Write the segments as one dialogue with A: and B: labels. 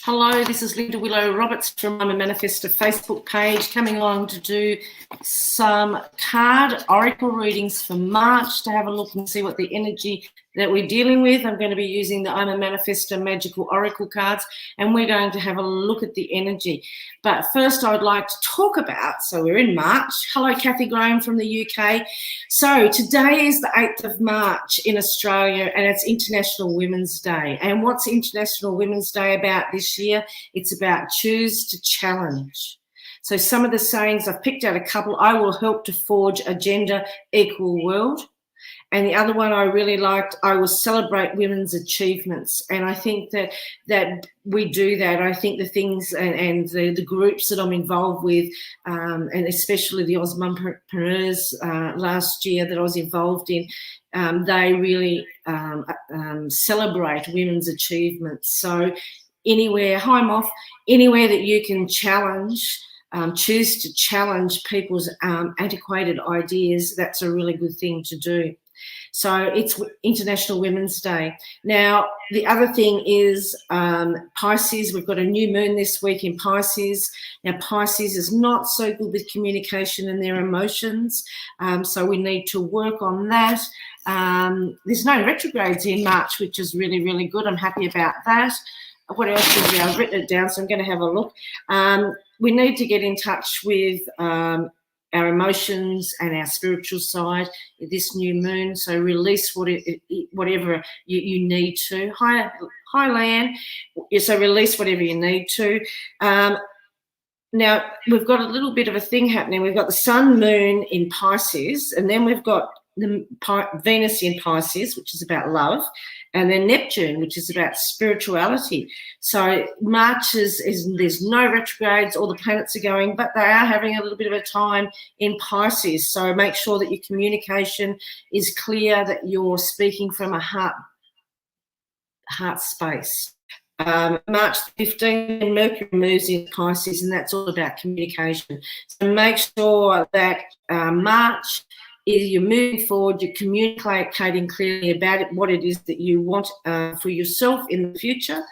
A: Hello, this is Linda Willow Roberts from my Manifestor Facebook page, coming on to do some card oracle readings for March to have a look and see what the energy that we're dealing with. I'm going to be using the I'm a Manifestor magical oracle cards, and we're going to have a look at the energy. But first, I would like to talk about, so we're in March. Hello, Kathy Graham from the UK. So today is the 8th of March in Australia, and it's International Women's Day. And what's International Women's Day about this year? It's about choose to challenge. So some of the sayings, I've picked out a couple. I will help to forge a gender equal world. And the other one I really liked, I will celebrate women's achievements. And I think that we do that. I think the things and the groups that I'm involved with, and especially the Osmompreneurs last year that I was involved in, they really celebrate women's achievements. So anywhere, hi Moth, anywhere that you can challenge, choose to challenge people's antiquated ideas, that's a really good thing to do. So it's International Women's Day. Now, the other thing is Pisces. We've got a new moon this week in Pisces. Now, Pisces is not so good with communication and their emotions, so we need to work on that. There's no retrogrades in March, which is really, really good. I'm happy about that. What else is there? I've written it down, so I'm going to have a look. We need to get in touch with our emotions and our spiritual side this new moon. So release whatever you need to. Hi, Leanne. So release whatever you need to. Now, we've got a little bit of a thing happening. We've got the sun, moon in Pisces, and then we've got the Venus in Pisces, which is about love, and then Neptune, which is about spirituality. So March is there's no retrogrades, all the planets are going, but they are having a little bit of a time in Pisces. So make sure that your communication is clear, that you're speaking from a heart space. March 15th, Mercury moves in Pisces, and that's all about communication. So make sure that March, you're moving forward, you're communicating clearly about it, what it is that you want for yourself in the future.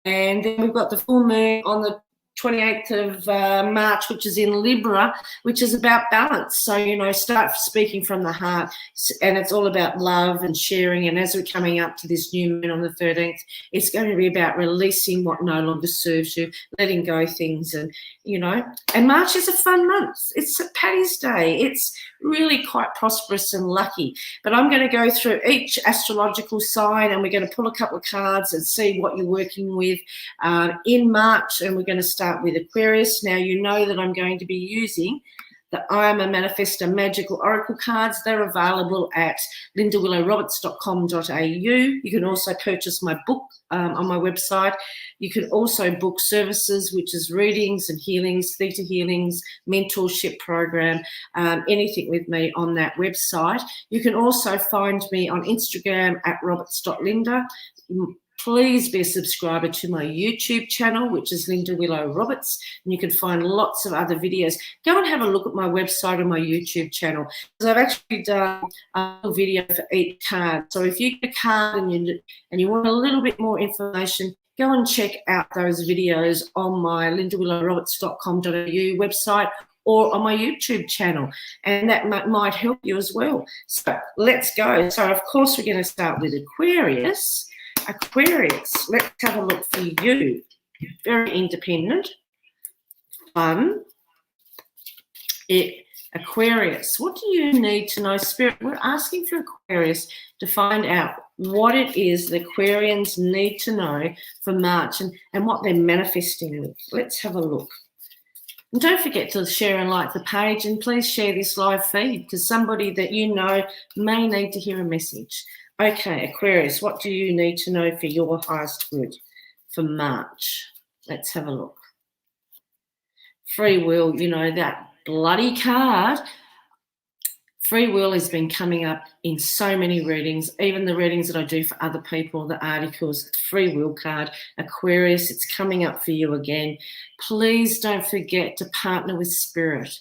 A: And then we've got the full moon on the 28th of March, which is in Libra, which is about balance. So, start speaking from the heart, and it's all about love and sharing. And as we're coming up to this new moon on the 13th, it's going to be about releasing what no longer serves you, letting go things. And, and March is a fun month. It's Paddy's Day. It's really quite prosperous and lucky. But I'm going to go through each astrological sign, and we're going to pull a couple of cards and see what you're working with in March. And we're going to start with Aquarius. Now, you know that I'm going to be using the I am a Manifestor magical oracle cards. They're available at lindawillowroberts.com.au. You can also purchase my book on my website. You can also book services, which is readings and healings, theta healings, mentorship program, anything with me on that website. You can also find me on Instagram at roberts.linda. Please be a subscriber to my YouTube channel, which is Linda Willow Roberts, and you can find lots of other videos. Go and have a look at my website and my YouTube channel, because I've actually done a little video for each card. So if you get a card and you want a little bit more information, go and check out those videos on my lindawillowroberts.com.au website or on my YouTube channel, and that might help you as well. So let's go. So, of course, we're going to start with Aquarius. Aquarius, let's have a look for you. Very independent, fun. Aquarius, what do you need to know, Spirit? We're asking for Aquarius to find out what it is the Aquarians need to know for March and what they're manifesting with. Let's have a look. And don't forget to share and like the page, and please share this live feed, because somebody that you know may need to hear a message. Okay, Aquarius, what do you need to know for your highest good for March? Let's have a look. Free will, that bloody card. Free will has been coming up in so many readings, even the readings that I do for other people, the articles, free will card. Aquarius, it's coming up for you again. Please don't forget to partner with Spirit.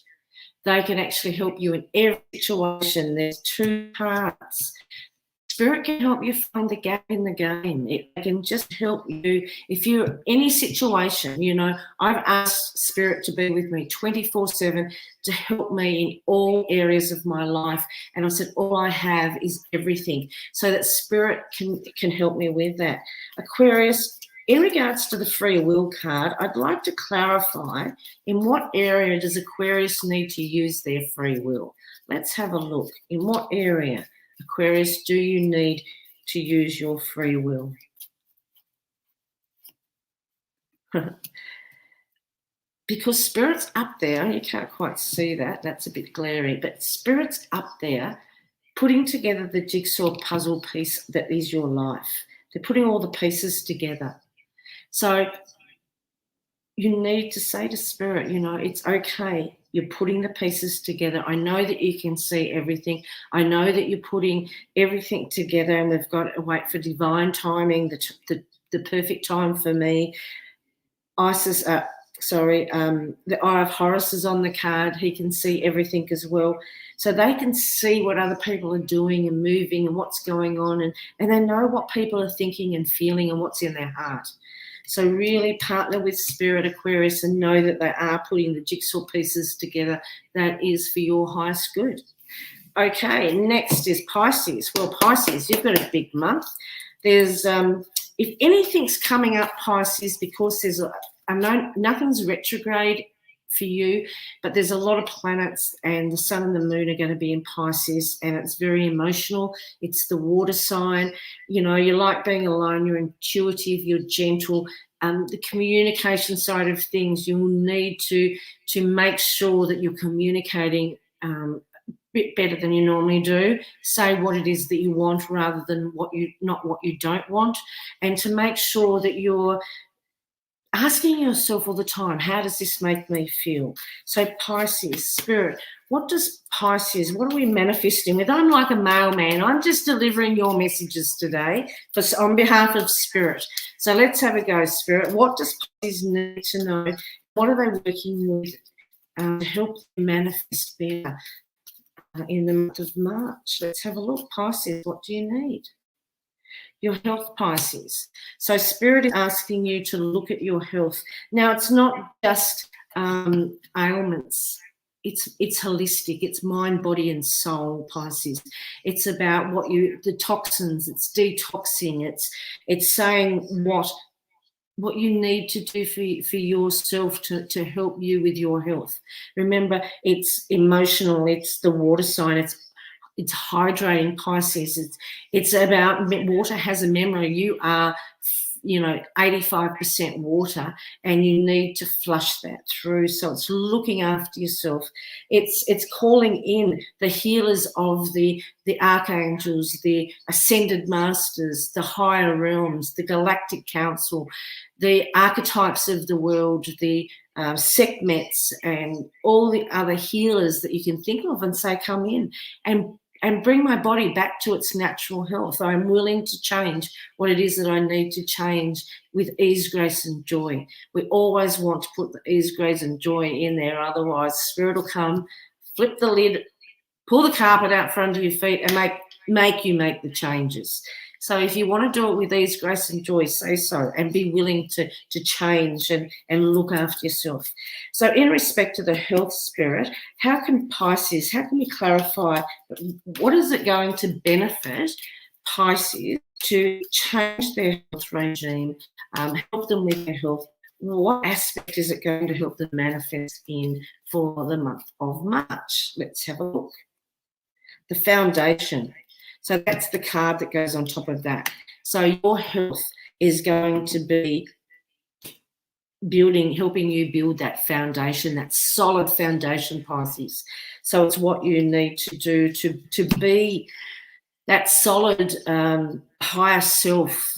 A: They can actually help you in every situation. There's two parts. Spirit can help you find the gap in the game. It can just help you if you're any situation. You know, I've asked Spirit to be with me 24/7 to help me in all areas of my life. And I said, all I have is everything. So that Spirit can help me with that. Aquarius, in regards to the free will card, I'd like to clarify in what area does Aquarius need to use their free will? Let's have a look. In what area, Aquarius, do you need to use your free will? Because Spirit's up there, you can't quite see that, that's a bit glary, but Spirit's up there putting together the jigsaw puzzle piece that is your life. They're putting all the pieces together. So you need to say to Spirit, you know, it's okay. You're putting the pieces together. I know that you can see everything. I know that you're putting everything together, and we've got to wait for divine timing, the perfect time for me. The Eye of Horus is on the card. He can see everything as well. So they can see what other people are doing and moving and what's going on, and they know what people are thinking and feeling and what's in their heart. So really partner with Spirit, Aquarius, and know that they are putting the jigsaw pieces together. That is for your highest good. Okay, next is Pisces. Well, Pisces, you've got a big month. There's, if anything's coming up, Pisces, because there's nothing's retrograde for you, but there's a lot of planets, and the sun and the moon are going to be in Pisces, and it's very emotional. It's the water sign. You know, you like being alone, you're intuitive, you're gentle. The communication side of things, you'll need to make sure that you're communicating a bit better than you normally do. Say what it is that you want rather than not what you don't want, and to make sure that you're asking yourself all the time, how does this make me feel? So Pisces, Spirit, what are we manifesting with? I'm like a mailman. I'm just delivering your messages today on behalf of Spirit. So let's have a go, Spirit. What does Pisces need to know? What are they working with to help them manifest better in the month of March? Let's have a look. Pisces, what do you need? Your health, Pisces. So Spirit is asking you to look at your health. Now, it's not just ailments. It's holistic. It's mind, body, and soul, Pisces. It's about the toxins. It's detoxing. It's saying what you need to do for yourself to help you with your health. Remember, it's emotional. It's the water sign. It's hydrating, Pisces. It's about water has a memory. You are, 85% water, and you need to flush that through. So it's looking after yourself. It's calling in the healers of the archangels, the ascended masters, the higher realms, the galactic council, the archetypes of the world, the Sekhmets, and all the other healers that you can think of, and say, come in and bring my body back to its natural health. I'm willing to change what it is that I need to change with ease, grace, and joy. We always want to put the ease, grace, and joy in there. Otherwise, Spirit will come, flip the lid, pull the carpet out front of your feet, and make you make the changes. So if you want to do it with ease, grace, and joy, say so, and be willing to change and look after yourself. So in respect to the health, Spirit, how can we clarify what is it going to benefit Pisces to change their health regime, help them with their health? What aspect is it going to help them manifest in for the month of March? Let's have a look. The foundation. So that's the card that goes on top of that. So your health is going to be helping you build that foundation, that solid foundation, Pisces. So it's what you need to do to be that solid higher self,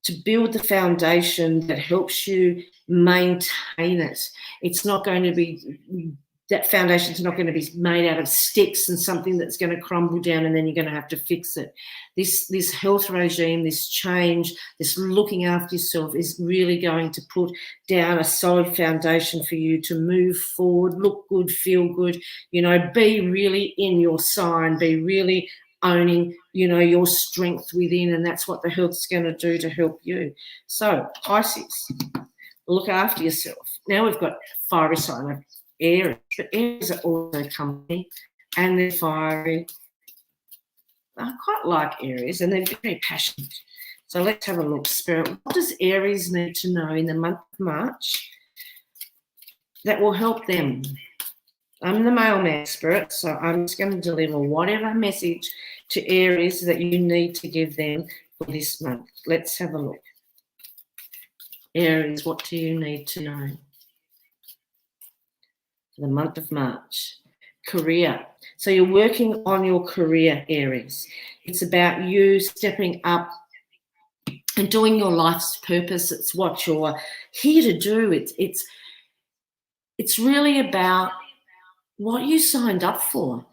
A: to build the foundation that helps you maintain it. It's not going to be, that foundation's not going to be made out of sticks and something that's going to crumble down and then you're going to have to fix it. This health regime, this change, this looking after yourself is really going to put down a solid foundation for you to move forward, look good, feel good, be really in your sign, be really owning, you know, your strength within, and that's what the health's going to do to help you. So Pisces, look after yourself. Now we've got fiery sign of Aries, but Aries are also company, and they're fiery. I quite like Aries, and they're very passionate. So let's have a look, Spirit. What does Aries need to know in the month of March that will help them? I'm the mailman, Spirit, so I'm just going to deliver whatever message to Aries that you need to give them for this month. Let's have a look. Aries, what do you need to know for the month of March? Career. So you're working on your career, Aries. It's about you stepping up and doing your life's purpose. It's what you're here to do. It's really about what you signed up for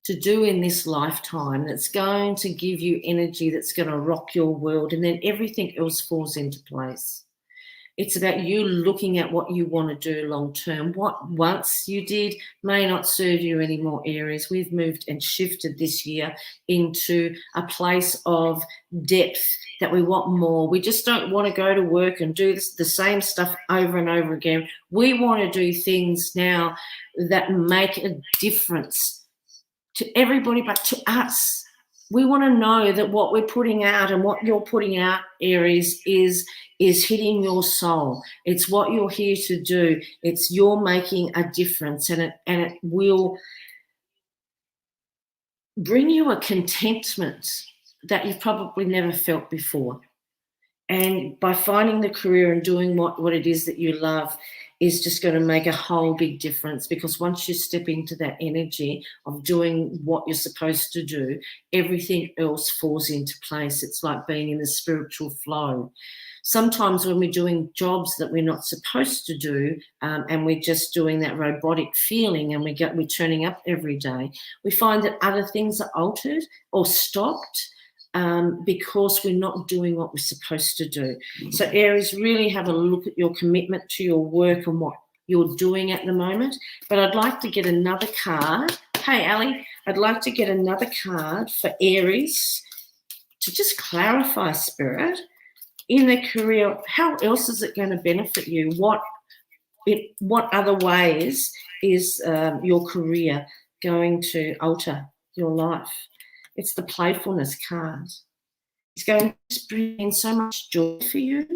A: to do in this lifetime that's going to give you energy, that's going to rock your world, and then everything else falls into place. It's about you looking at what you want to do long term. What once you did may not serve you anymore, Aries. We've moved and shifted this year into a place of depth that we want more. We just don't want to go to work and do the same stuff over and over again. We want to do things now that make a difference to everybody but to us. We want to know that what we're putting out and what you're putting out, Aries, is hitting your soul. It's what you're here to do. It's you're making a difference, and it will bring you a contentment that you've probably never felt before. And by finding the career and doing what it is that you love is just going to make a whole big difference, because once you step into that energy of doing what you're supposed to do, everything else falls into place. It's like being in the spiritual flow. Sometimes when we're doing jobs that we're not supposed to do, and we're just doing that robotic feeling and we're turning up every day, we find that other things are altered or stopped, because we're not doing what we're supposed to do. So Aries, really have a look at your commitment to your work and what you're doing at the moment. But I'd like to get another card. Hey, Ali, I'd like to get another card for Aries to just clarify, Spirit, in their career. How else is it going to benefit you? What other ways is your career going to alter your life? It's the playfulness card. It's going to bring in so much joy for you.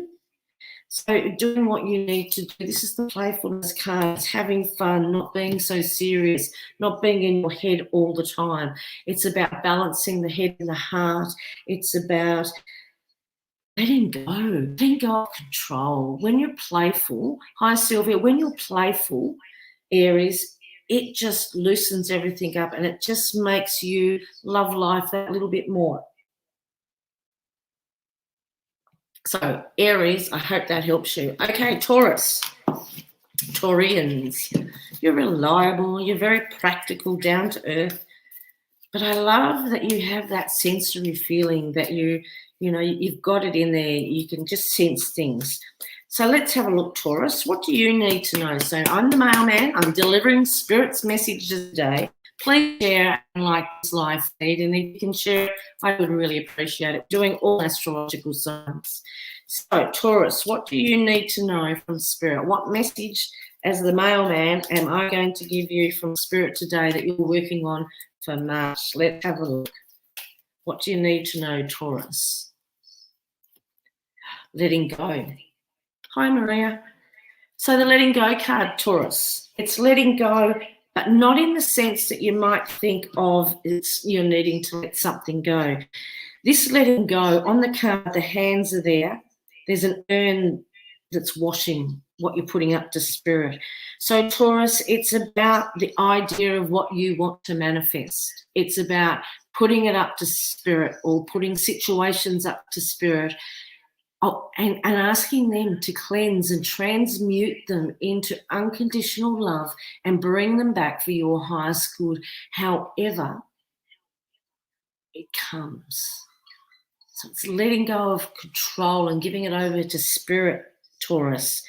A: So doing what you need to do. This is the playfulness card. It's having fun, not being so serious, not being in your head all the time. It's about balancing the head and the heart. It's about letting go of control. When you're playful, hi Sylvia, when you're playful, Aries, it just loosens everything up and it just makes you love life that little bit more. So, Aries, I hope that helps you. Okay, Taurus, Taurians, you're reliable, you're very practical, down to earth. But I love that you have that sensory feeling that you've got it in there. You can just sense things. So let's have a look, Taurus. What do you need to know? So I'm the mailman. I'm delivering Spirit's messages today. Please share and like this live feed, and if you can share it, I would really appreciate it. Doing all astrological signs. So Taurus, what do you need to know from Spirit? What message, as the mailman, am I going to give you from Spirit today that you're working on for March? Let's have a look. What do you need to know, Taurus? Letting go. Hi, Maria. So the letting go card, Taurus, it's letting go, but not in the sense that you might think of you're needing to let something go. This letting go, on the card, the hands are there. There's an urn that's washing what you're putting up to Spirit. So Taurus, it's about the idea of what you want to manifest. It's about putting it up to Spirit or putting situations up to Spirit. And asking them to cleanse and transmute them into unconditional love and bring them back for your highest good, however it comes. So it's letting go of control and giving it over to Spirit, Taurus.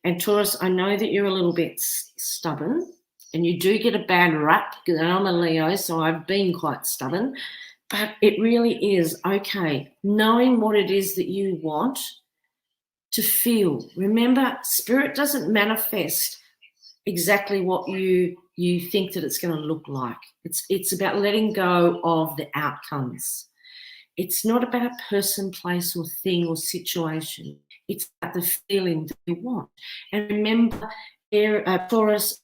A: And Taurus, I know that you're a little bit stubborn and you do get a bad rap, and I'm a Leo, so I've been quite stubborn. But it really is okay, knowing what it is that you want to feel. Remember, spirit doesn't manifest exactly what you think that it's going to look like. It's about letting go of the outcomes. It's not about a person, place, or thing or situation. It's about the feeling that you want. And remember, Taurus,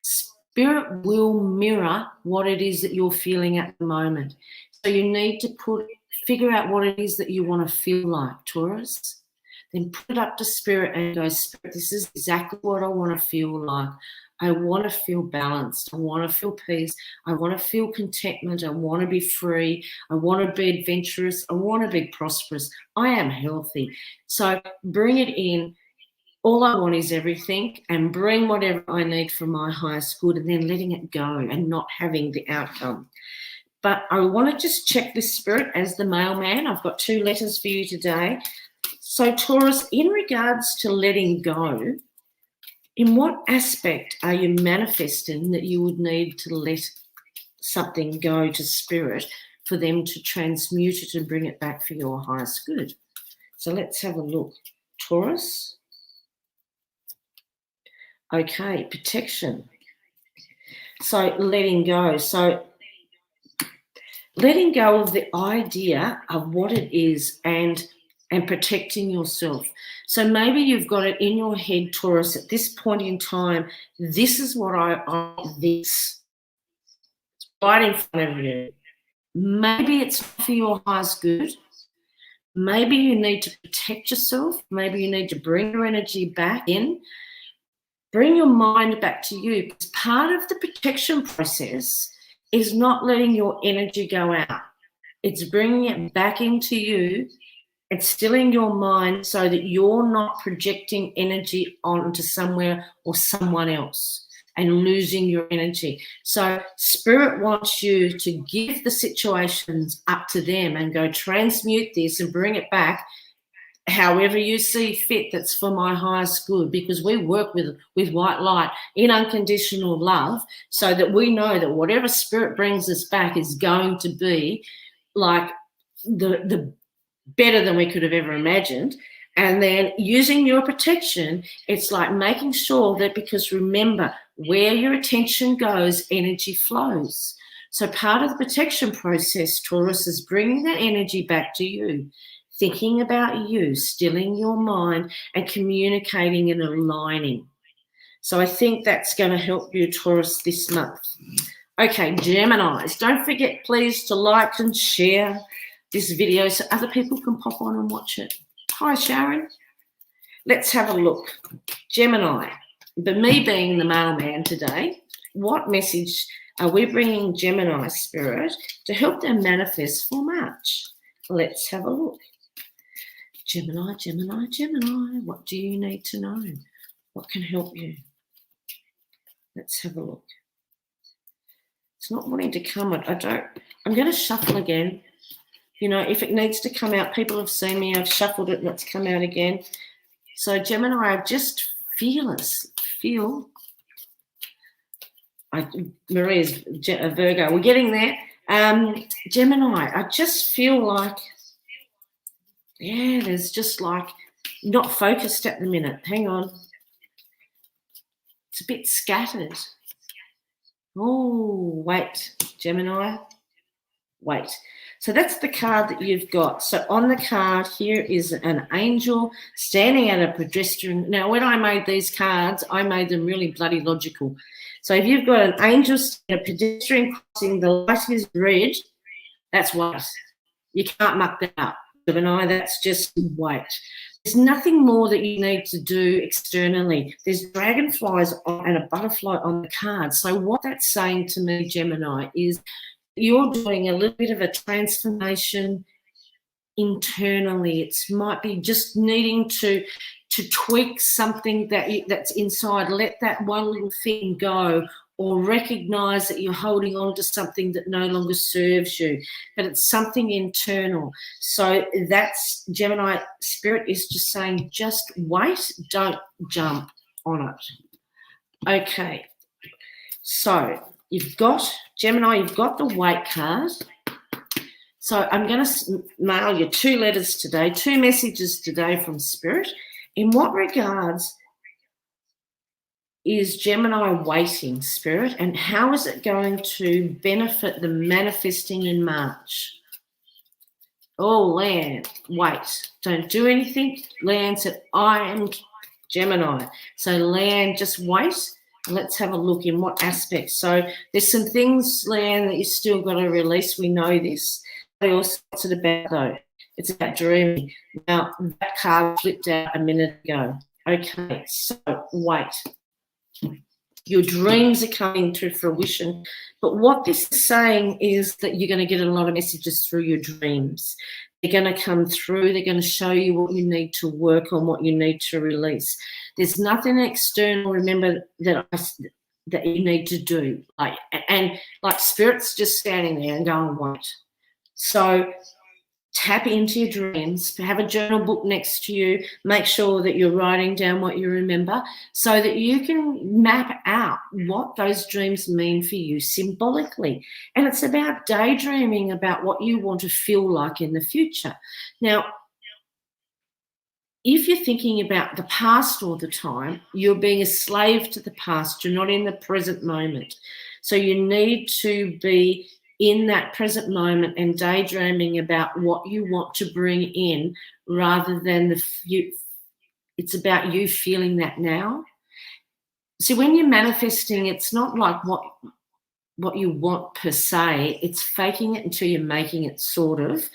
A: spirit will mirror what it is that you're feeling at the moment. So you need to figure out what it is that you want to feel like, Taurus. Then put it up to spirit and go, Spirit, this is exactly what I want to feel like. I want to feel balanced. I want to feel peace. I want to feel contentment. I want to be free. I want to be adventurous. I want to be prosperous. I am healthy. So bring it in. All I want is everything, and bring whatever I need for my highest good, and then letting it go and not having the outcome. But I want to just check this, Spirit, as the mailman. I've got 2 letters for you today. So, Taurus, in regards to letting go, in what aspect are you manifesting that you would need to let something go to spirit for them to transmute it and bring it back for your highest good? So let's have a look. Taurus. Okay, protection. So letting go. So letting go of the idea of what it is and protecting yourself. So maybe you've got it in your head, Taurus, at this point in time, this is what I want, this. It's right in front of you. Maybe it's for your highest good. Maybe you need to protect yourself. Maybe you need to bring your energy back in. Bring your mind back to you. Because part of the protection process is not letting your energy go out. It's bringing it back into you. It's stilling your mind so that you're not projecting energy onto somewhere or someone else and losing your energy. So spirit wants you to give the situations up to them and go transmute this and bring it back however you see fit. That's for my highest good, because we work with white light in unconditional love, so that we know that whatever spirit brings us back is going to be like the better than we could have ever imagined. And then using your protection, it's like making sure that, because remember, where your attention goes, energy flows. So part of the protection process, Taurus, is bringing that energy back to you, thinking about you, stilling your mind and communicating and aligning. So I think that's going to help you, Taurus, this month. Okay, Geminis, don't forget, please, to like and share this video so other people can pop on and watch it. Hi, Sharon. Let's have a look. Gemini, but me being the mailman today, what message are we bringing Gemini spirit to help them manifest for March? Let's have a look. Gemini, Gemini, Gemini, what do you need to know? What can help you? Let's have a look. It's not wanting to come. I'm going to shuffle again. You know, if it needs to come out, people have seen me, I've shuffled it and it's come out again. So Gemini, I just Maria's Virgo, we're getting there. Gemini, I just feel like, there's just like not focused at the minute. Hang on. It's a bit scattered. Oh, wait, Gemini, wait. So that's the card that you've got. So on the card here is an angel standing at a pedestrian. Now, when I made these cards, I made them really bloody logical. So if you've got an angel standing at a pedestrian crossing, the light is red, that's white. You can't muck that up. Gemini, that's just white. There's nothing more that you need to do externally. There's dragonflies and a butterfly on the card. So what that's saying to me, Gemini, is you're doing a little bit of a transformation internally. It might be just needing to tweak something that's inside. Let that one little thing go, or recognize that you're holding on to something that no longer serves you, but it's something internal. So that's Gemini spirit is just saying, just wait, don't jump on it. Okay, so you've got Gemini, you've got the wait card. So I'm going to mail you 2 letters today, 2 messages today from Spirit. In what regards is Gemini waiting, Spirit, and how is it going to benefit the manifesting in March? Oh, Land, wait, don't do anything. Land said, I am Gemini. So Land, just wait. Let's have a look in what aspects. So there's some things, Land, that you still got to release. We know this. Also, what's it about, though? It's about dreaming. Now, that card flipped out a minute ago. Okay, so wait. Your dreams are coming to fruition. But what this is saying is that you're going to get a lot of messages through your dreams. They're going to come through. They're going to show you what you need to work on, what you need to release. There's nothing external, remember, that you need to do. And Spirit's just standing there and going, wait. So tap into your dreams, have a journal book next to you, make sure that you're writing down what you remember so that you can map out what those dreams mean for you symbolically. And it's about daydreaming about what you want to feel like in the future. Now, if you're thinking about the past all the time, you're being a slave to the past. You're not in the present moment. So you need to be in that present moment and daydreaming about what you want to bring in rather than it's about you feeling that now. See, when you're manifesting, it's not like what you want per se. It's faking it until you're making it, sort of.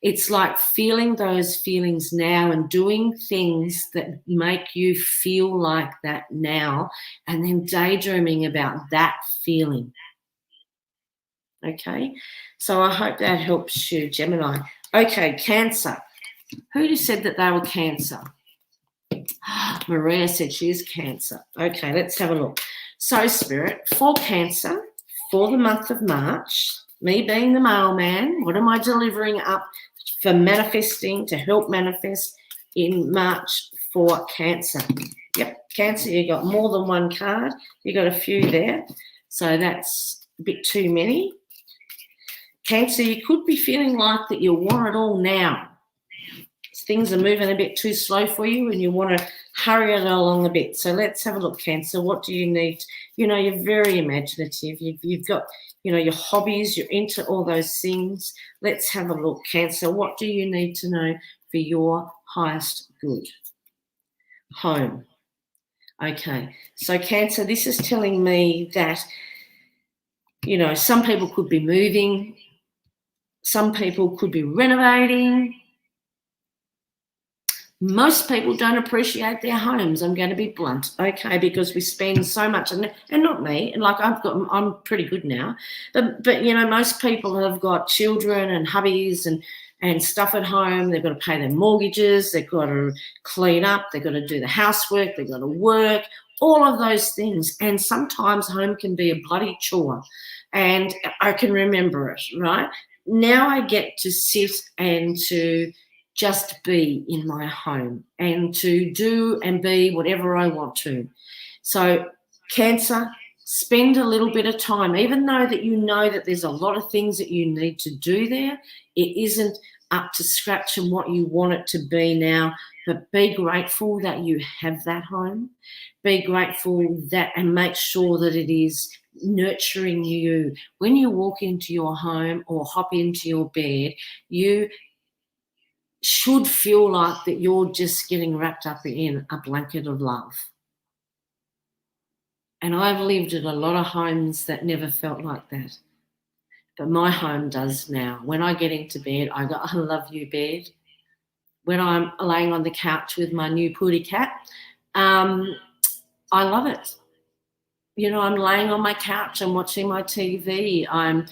A: It's like feeling those feelings now and doing things that make you feel like that now and then daydreaming about that feeling. Okay, so I hope that helps you, Gemini. Okay, Cancer. Who said that they were Cancer? Maria said she is Cancer. Okay, let's have a look. So, Spirit, for Cancer, for the month of March, me being the mailman, what am I delivering up for manifesting, to help manifest in March for Cancer? Yep, Cancer, you got more than one card. You got a few there, so that's a bit too many. Cancer, you could be feeling like that you want it all now. Things are moving a bit too slow for you and you want to hurry it along a bit. So let's have a look, Cancer. What do you need? You're very imaginative. You've got, your hobbies. You're into all those things. Let's have a look, Cancer. What do you need to know for your highest good? Home. Okay. So, Cancer, this is telling me that, some people could be moving. Some people could be renovating. Most people don't appreciate their homes. I'm going to be blunt, okay, because we spend so much, and not me. Like I'm pretty good now, but most people have got children and hubbies and stuff at home. They've got to pay their mortgages. They've got to clean up. They've got to do the housework. They've got to work. All of those things, and sometimes home can be a bloody chore, and I can remember it. Right now, I get to sit and to just be in my home and to do and be whatever I want to. So, Cancer, spend a little bit of time, even though that you know that there's a lot of things that you need to do there. It isn't up to scratch and what you want it to be now, but be grateful that you have that home. Be grateful that and make sure that it is nurturing you. When you walk into your home or hop into your bed, you should feel like that you're just getting wrapped up in a blanket of love. And I've lived in a lot of homes that never felt like that. But my home does now. When I get into bed, I go, I love you, bed. When I'm laying on the couch with my new pooty cat, I love it. I'm laying on my couch and watching my TV. I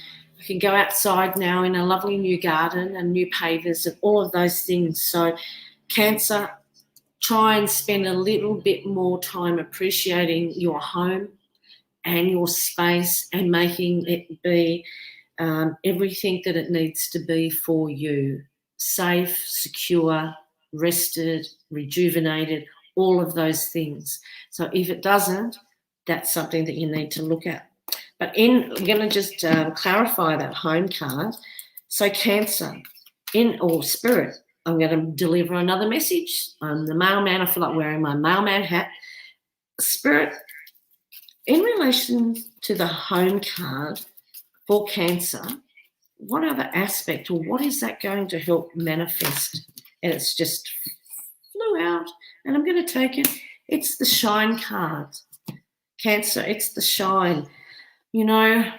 A: can go outside now in a lovely new garden and new pavers and all of those things. So, Cancer, try and spend a little bit more time appreciating your home and your space and making it be everything that it needs to be for you. Safe, secure, rested, rejuvenated, all of those things. So if it doesn't, that's something that you need to look at. But I'm going to just clarify that home card. So Cancer, or Spirit, I'm going to deliver another message. I'm the mailman. I feel like wearing my mailman hat. Spirit, in relation to the home card for Cancer, what other aspect or what is that going to help manifest? And it's just flew out, and I'm going to take it. It's the Shine card. Cancer, it's the Shine. You know,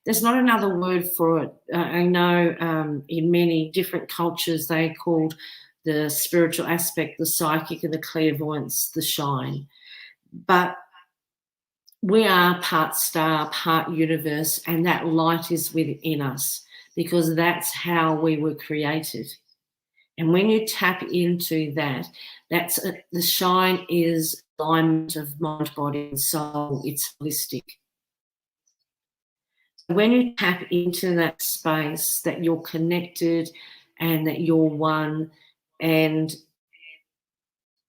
A: there's not another word for it. I know in many different cultures they called the spiritual aspect, the psychic and the clairvoyance, the Shine. But we are part star, part universe, and that light is within us because that's how we were created. And when you tap into that, the Shine is alignment of mind, body, and soul. It's holistic. When you tap into that space that you're connected and that you're one and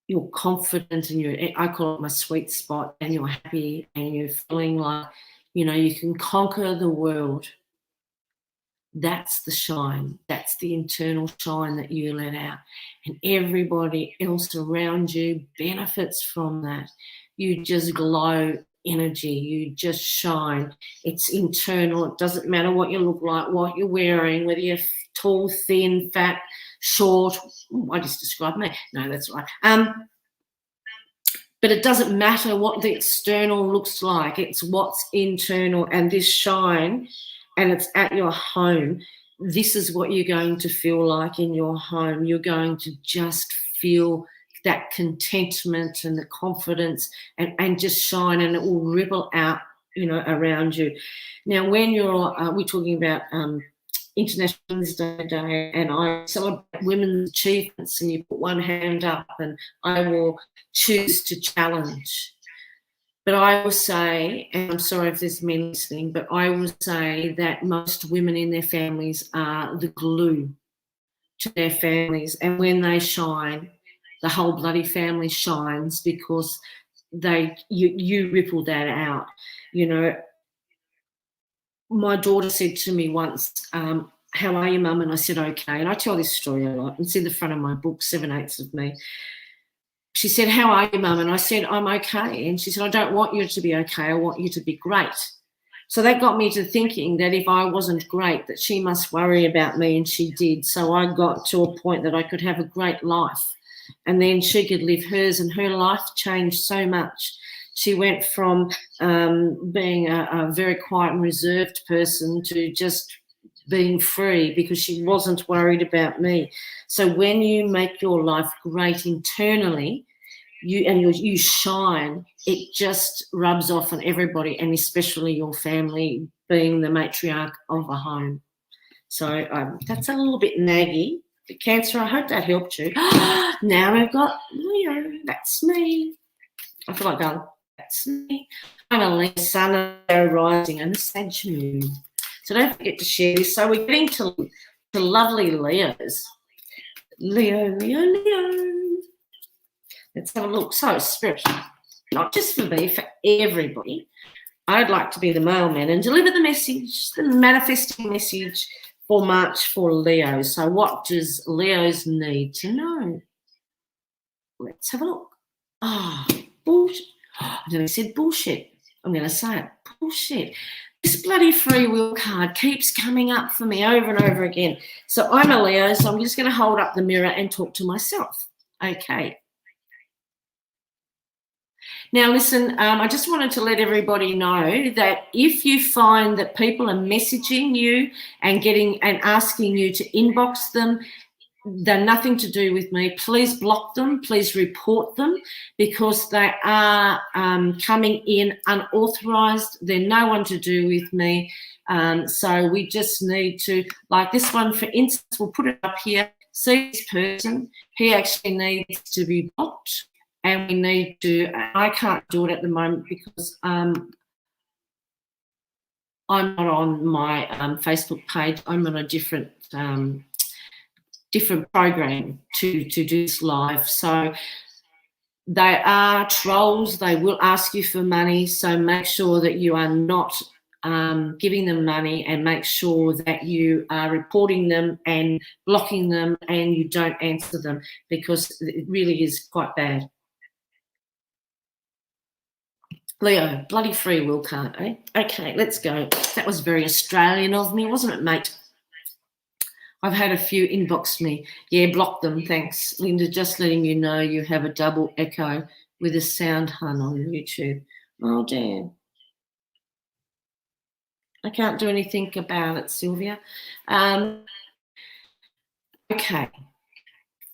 A: you're confident and I call it my sweet spot, and you're happy and you're feeling like, you know, you can conquer the world. That's the Shine. That's the internal shine that you let out. And everybody else around you benefits from that. You just glow energy. You just shine. It's internal. It doesn't matter what you look like, what you're wearing, whether you're tall, thin, fat, short. Ooh, I just described me. No, that's right. But it doesn't matter what the external looks like. It's what's internal. And this Shine, and it's at your home, this is what you're going to feel like in your home. You're going to just feel that contentment and the confidence and just shine, and it will ripple out, you know, around you. Now, when we're talking about International Women's Day today, and I celebrate women's achievements, and you put one hand up, and I will choose to challenge. But I will say, and I'm sorry if there's men listening, but I will say that most women in their families are the glue to their families. And when they shine, the whole bloody family shines because you ripple that out. You know, my daughter said to me once, how are you, Mum? And I said, okay. And I tell this story a lot. It's in the front of my book, 7/8 of Me. She said, how are you, Mum? And I said, I'm okay. And she said, I don't want you to be okay. I want you to be great. So that got me to thinking that if I wasn't great, that she must worry about me, and she did. So I got to a point that I could have a great life, and then she could live hers, and her life changed so much. She went from being a very quiet and reserved person to just being free because she wasn't worried about me. So when you make your life great internally, you shine, it just rubs off on everybody, and especially your family, being the matriarch of a home. So that's a little bit naggy. But Cancer, I hope that helped you. Now we've got Leo. That's me. I feel like going, that's me. I'm a Leo sun, Leo rising, and a Sag moon. So don't forget to share this. So we're getting to lovely Leos. Leo. Let's have a look. So, Spirit, not just for me, for everybody, I'd like to be the mailman and deliver the message, the manifesting message for March for Leo. So what does Leos need to know? Let's have a look. Bullshit. I never said bullshit. I'm going to say it. Bullshit. This bloody free will card keeps coming up for me over and over again. So I'm a Leo, so I'm just going to hold up the mirror and talk to myself. Okay. Now, listen, I just wanted to let everybody know that if you find that people are messaging you and asking you to inbox them, they're nothing to do with me. Please block them. Please report them, because they are coming in unauthorized. They're no one to do with me. So we just need to, like this one, for instance, we'll put it up here. See this person, he actually needs to be blocked. And we need to, I can't do it at the moment because I'm not on my Facebook page. I'm on a different program to do this live. So they are trolls. They will ask you for money. So make sure that you are not giving them money, and make sure that you are reporting them and blocking them and you don't answer them, because it really is quite bad. Leo, bloody free will card, eh? Okay, let's go. That was very Australian of me, wasn't it, mate? I've had a few inbox me. Yeah, block them, thanks. Linda, just letting you know you have a double echo with a sound hun on YouTube. Oh, damn. I can't do anything about it, Sylvia. Okay,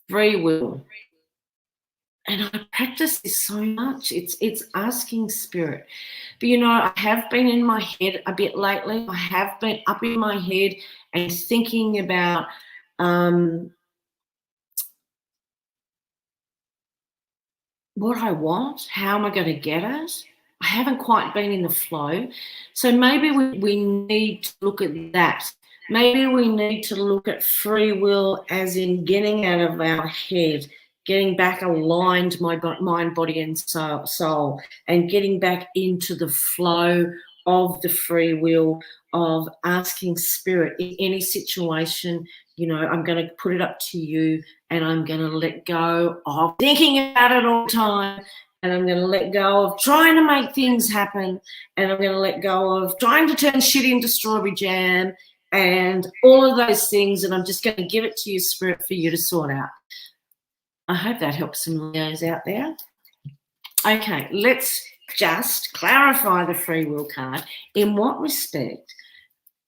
A: free will. And I practice this so much. It's asking spirit. But, you know, I have been in my head a bit lately. I have been up in my head and thinking about what I want. How am I going to get it? I haven't quite been in the flow. So maybe we need to look at that. Maybe we need to look at free will as in getting out of our head, getting back aligned, my mind, body, and soul, and getting back into the flow of the free will, of asking spirit in any situation. You know, I'm going to put it up to you, and I'm going to let go of thinking about it all the time, and I'm going to let go of trying to make things happen, and I'm going to let go of trying to turn shit into strawberry jam and all of those things, and I'm just going to give it to you, spirit, for you to sort out. I hope that helps some Leos out there. Okay, let's just clarify the free will card. In what respect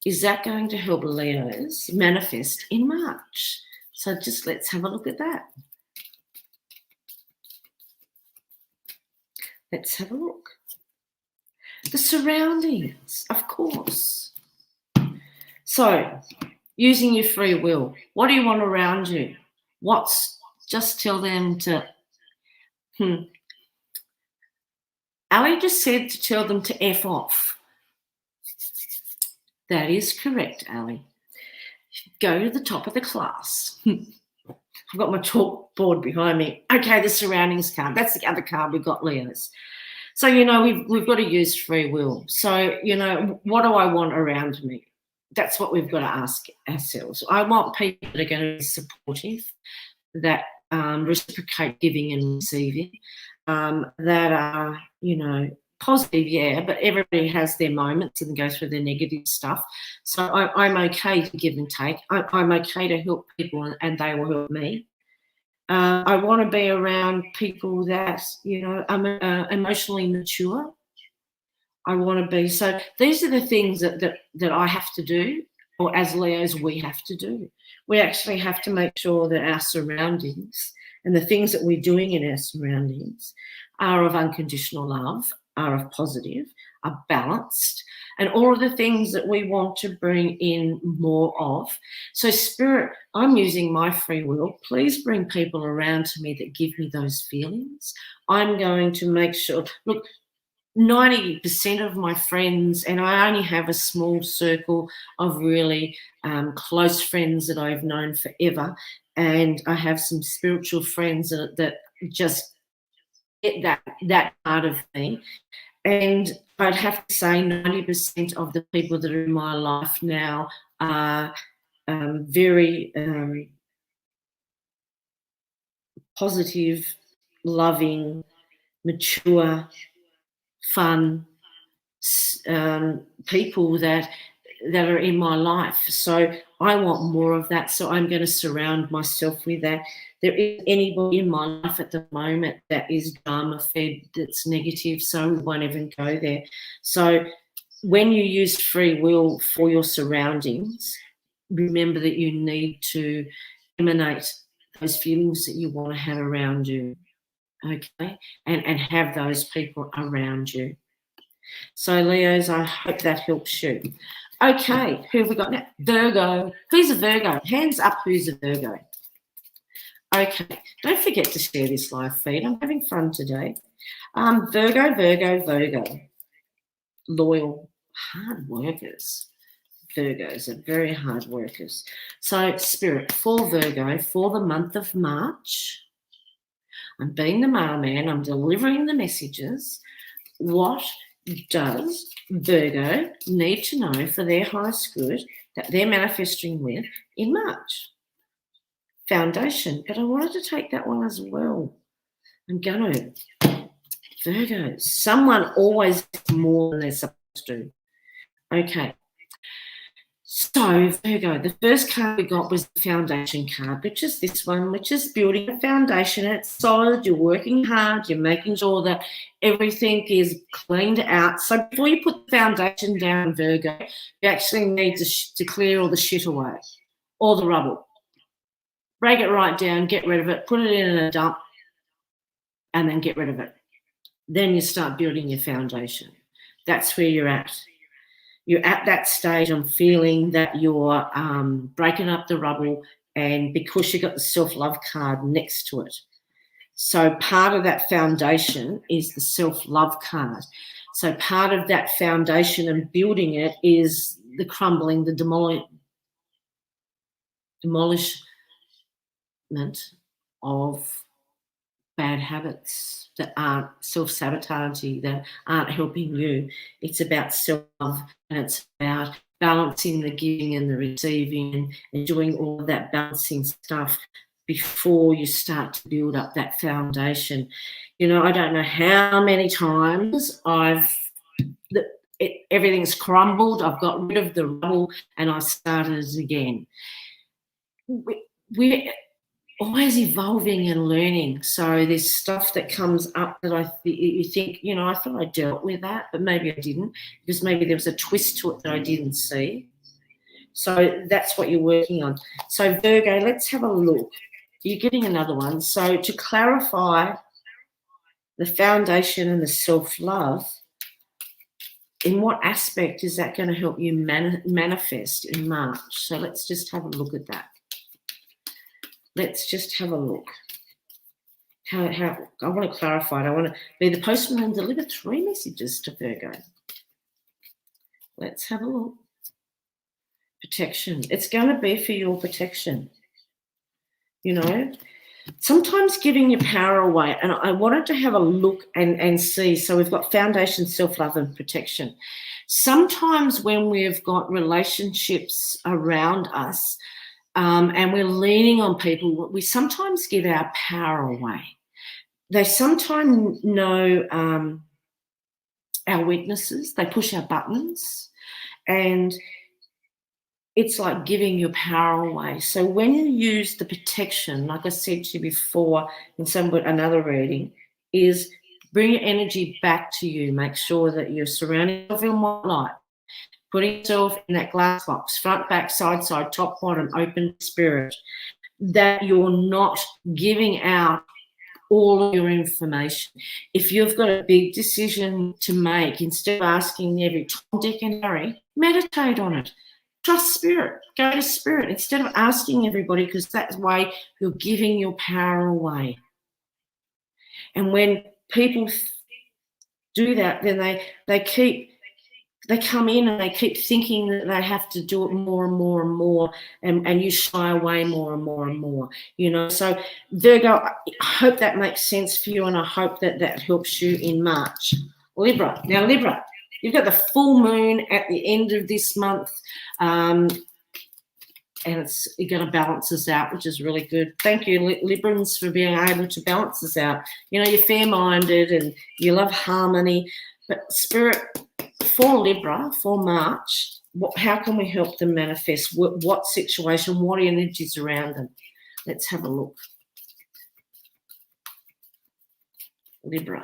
A: is that going to help Leos manifest in March? So just let's have a look at that. Let's have a look. The surroundings, of course. So, using your free will, what do you want around you? Just tell them to, Ali just said to tell them to F off. That is correct, Ali. Go to the top of the class. I've got my chalkboard behind me. Okay, the surroundings card. That's the other card we've got, Leos. So, you know, we've got to use free will. So, you know, what do I want around me? That's what we've got to ask ourselves. I want people that are going to be supportive, that reciprocate giving and receiving, that are, you know, positive, yeah, but everybody has their moments and go through their negative stuff. So I'm okay to give and take. I'm okay to help people, and they will help me. I want to be around people that, you know, are emotionally mature. I want to be. So these are the things that I have to do, or as Leos we have to do. We actually have to make sure that our surroundings and the things that we're doing in our surroundings are of unconditional love, are of positive, are balanced, and all of the things that we want to bring in more of. So spirit, I'm using my free will. Please bring people around to me that give me those feelings. I'm going to make sure, look, 90% of my friends, and I only have a small circle of really close friends that I've known forever, and I have some spiritual friends that just get that part of me. And I'd have to say 90% of the people that are in my life now are very positive, loving, mature, fun people that are in my life. So I want more of that. So I'm going to surround myself with that. There isn't anybody in my life at the moment that is drama fed, that's negative, so we won't even go there. So when you use free will for your surroundings, remember that you need to emanate those feelings that you want to have around you, okay, and have those people around you. So, Leos, I hope that helps you. Okay, who have we got now? Virgo. Who's a Virgo? Hands up, who's a Virgo? Okay, don't forget to share this live feed. I'm having fun today. Virgo. Loyal, hard workers. Virgos are very hard workers. So, Spirit, for Virgo, for the month of March, I'm being the mailman, I'm delivering the messages. What does Virgo need to know for their highest good that they're manifesting with in March? Foundation. But I wanted to take that one as well. I'm going to. Virgo. Someone always gets more than they're supposed to. Okay. So, Virgo, the first card we got was the foundation card, which is this one, which is building a foundation. It's solid. You're working hard. You're making sure that everything is cleaned out. So before you put the foundation down, Virgo, you actually need to clear all the shit away, all the rubble. Break it right down, get rid of it, put it in a dump, and then get rid of it. Then you start building your foundation. That's where you're at. You're at that stage. I'm feeling that you're breaking up the rubble, and because you got the self-love card next to it. So part of that foundation is the self-love card. So part of that foundation and building it is the crumbling, the demolishment of bad habits that aren't self-sabotaging, that aren't helping you. It's about self-love, and it's about balancing the giving and the receiving and doing all of that balancing stuff before you start to build up that foundation. You know, I don't know how many times everything's crumbled, I've got rid of the rubble, and I started again. We're always evolving and learning. So there's stuff that comes up that you think, you know, I thought I dealt with that, but maybe I didn't, because maybe there was a twist to it that I didn't see. So that's what you're working on. So Virgo, let's have a look. You're getting another one. So to clarify the foundation and the self-love, in what aspect is that going to help you manifest in March? So let's just have a look at that. Let's just have a look. How I want to clarify it. I want to be the postman and deliver 3 messages to Virgo. Let's have a look. Protection. It's going to be for your protection. You know, sometimes giving your power away. And I wanted to have a look and see. So we've got foundation, self-love, and protection. Sometimes when we've got relationships around us, and we're leaning on people, we sometimes give our power away. They sometimes know our weaknesses. They push our buttons, and it's like giving your power away. So when you use the protection, like I said to you before in another reading, is bring your energy back to you. Make sure that you're surrounding yourself in white light. Putting yourself in that glass box, front, back, side, top, bottom, open spirit, that you're not giving out all of your information. If you've got a big decision to make, instead of asking every Tom, Dick and Harry, meditate on it. Trust spirit. Go to spirit instead of asking everybody, because that's the way you're giving your power away. And when people do that, then they come in and they keep thinking that they have to do it more and more and more, and you shy away more and more and more, you know. So Virgo, I hope that makes sense for you, and I hope that that helps you in March. Libra. Now, Libra, you've got the full moon at the end of this month, and it's going to balance us out, which is really good. Thank you, Librans, for being able to balance us out. You know, you're fair-minded and you love harmony, but spirit, for Libra, for March, how can we help them manifest? What situation, what energies around them? Let's have a look. Libra.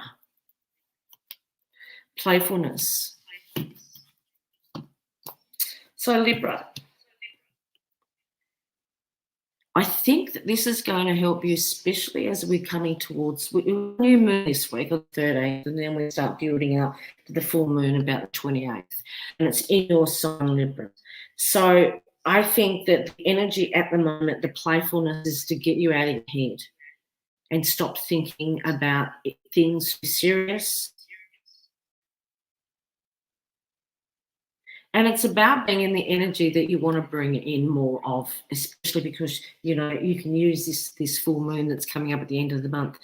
A: Playfulness. So Libra, I think that this is going to help you, especially as we're coming towards new moon this week on the 13th, and then we start building up to the full moon about the 28th, and it's in your sign, Libra. So I think that the energy at the moment, the playfulness, is to get you out of your head and stop thinking about things serious. And it's about being in the energy that you want to bring in more of, especially because, you know, you can use this full moon that's coming up at the end of the month.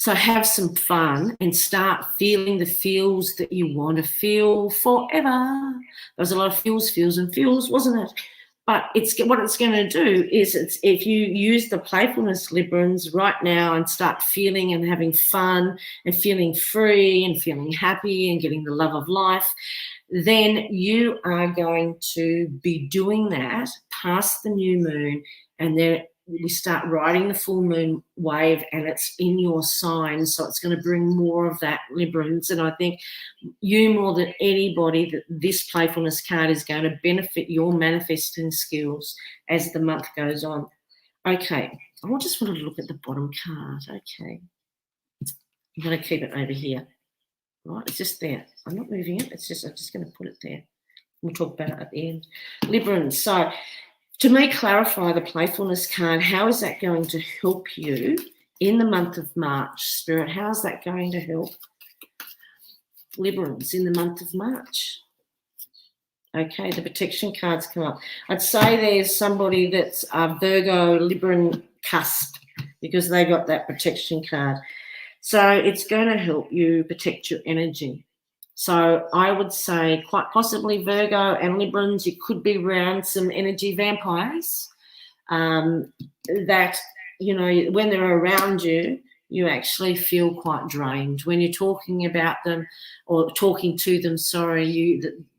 A: So have some fun and start feeling the feels that you want to feel forever. There was a lot of feels, wasn't it? But what it's going to do is if you use the playfulness, Librans, right now and start feeling and having fun and feeling free and feeling happy and getting the love of life, then you are going to be doing that past the new moon, and then we start riding the full moon wave, and it's in your sign, so it's going to bring more of that, Librans. And I think you more than anybody that this playfulness card is going to benefit your manifesting skills as the month goes on. Okay, I just want to look at the bottom card. Okay, I'm going to keep it over here. Right, it's just there. I'm not moving it. I'm just going to put it there. We'll talk about it at the end. Librans. So to me, clarify the playfulness card. How is that going to help you in the month of March, Spirit? How is that going to help Librans in the month of March? Okay, the protection cards come up. I'd say there's somebody that's a Virgo Libran cusp because they got that protection card. So it's going to help you protect your energy. So I would say quite possibly Virgo and Librans, you could be around some energy vampires that, you know, when they're around you, you actually feel quite drained. When you're talking about them or talking to them,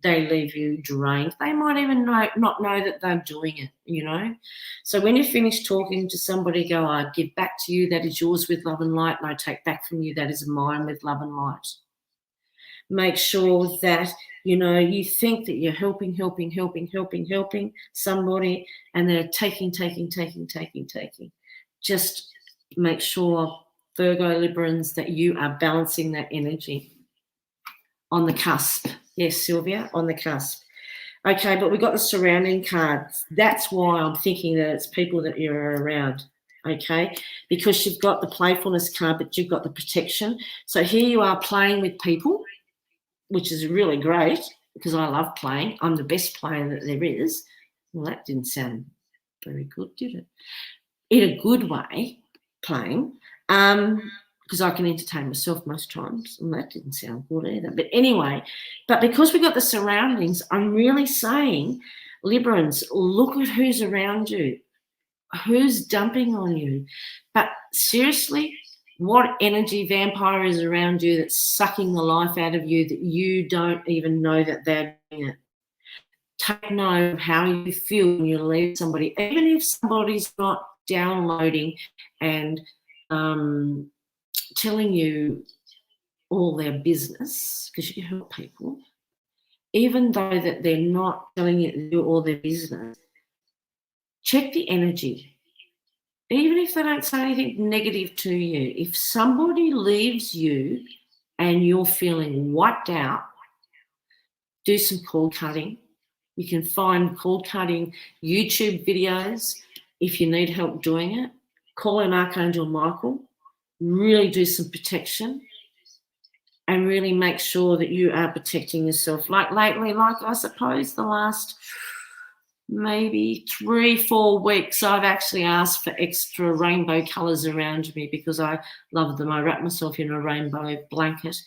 A: they leave you drained. They might even not know that they're doing it, you know. So when you finish talking to somebody, go, I give back to you, that is yours with love and light, and I take back from you, that is mine with love and light. Make sure that, you know, you think that you're helping somebody, and they're taking. Just make sure, Virgo Librans, that you are balancing that energy on the cusp. Yes, Sylvia, on the cusp. Okay, but we've got the surrounding cards. That's why I'm thinking that it's people that you're around, okay? Because you've got the playfulness card, but you've got the protection. So here you are playing with people, which is really great because I love playing. I'm the best player that there is. Well, that didn't sound very good, did it? In a good way, playing, because I can entertain myself most times, and that didn't sound good either. But anyway, but because we got the surroundings, I'm really saying, Librans, look at who's around you, who's dumping on you. But seriously, what energy vampire is around you that's sucking the life out of you that you don't even know that they're doing it? Take note of how you feel when you leave somebody, even if somebody's not downloading and telling you all their business, because you can help people, even though that they're not telling you all their business, check the energy. Even if they don't say anything negative to you, if somebody leaves you and you're feeling wiped out, do some cord cutting. You can find cord cutting YouTube videos if you need help doing it. Call in Archangel Michael. Really do some protection and really make sure that you are protecting yourself. Like lately, like I suppose the last maybe 3-4 weeks, I've actually asked for extra rainbow colours around me because I love them. I wrap myself in a rainbow blanket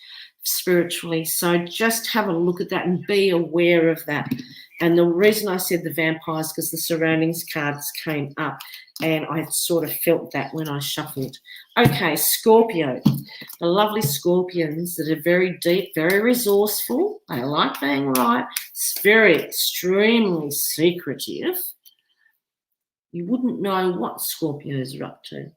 A: spiritually. So just have a look at that and be aware of that. And the reason I said the vampires, because the surroundings cards came up and I sort of felt that when I shuffled. Okay, Scorpio. The lovely Scorpions that are very deep, very resourceful. They like being right. It's very extremely secretive. You wouldn't know what Scorpios are up to.